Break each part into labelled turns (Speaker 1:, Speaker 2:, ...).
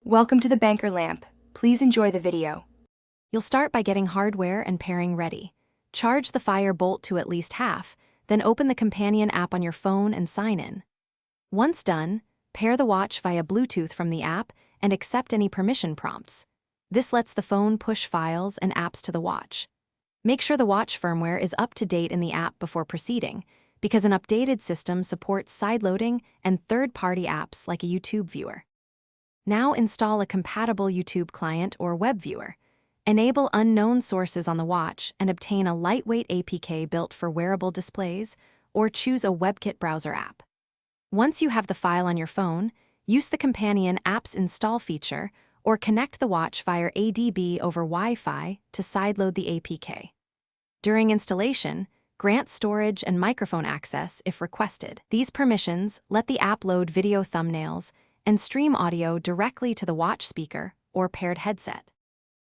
Speaker 1: Welcome to the Banker Lamp. Please enjoy the video.
Speaker 2: You'll start by getting hardware and pairing ready. Charge the Fire Boltt to at least half, then open the companion app on your phone and sign in. Once done, pair the watch via Bluetooth from the app and accept any permission prompts. This lets the phone push files and apps to the watch. Make sure the watch firmware is up to date in the app before proceeding, because an updated system supports sideloading and third-party apps like a YouTube viewer. Now install a compatible YouTube client or web viewer. Enable unknown sources on the watch and obtain a lightweight APK built for wearable displays, or choose a WebKit browser app. Once you have the file on your phone, use the companion app's install feature or connect the watch via ADB over Wi-Fi to sideload the APK. During installation, grant storage and microphone access if requested. These permissions let the app load video thumbnails and stream audio directly to the watch speaker or paired headset.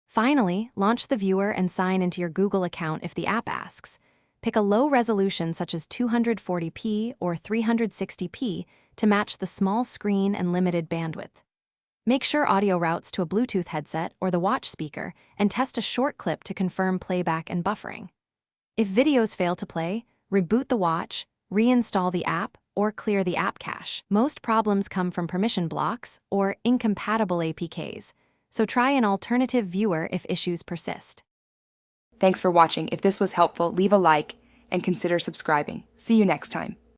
Speaker 2: Finally, launch the viewer and sign into your Google account if the app asks. Pick a low resolution such as 240p or 360p to match the small screen and limited bandwidth. Make sure audio routes to a Bluetooth headset or the watch speaker and test a short clip to confirm playback and buffering. If videos fail to play, reboot the watch, reinstall the app, or clear the app cache. Most problems come from permission blocks or incompatible APKs, so try an alternative viewer if issues persist.
Speaker 1: Thanks for watching. If this was helpful, leave a like and consider subscribing. See you next time.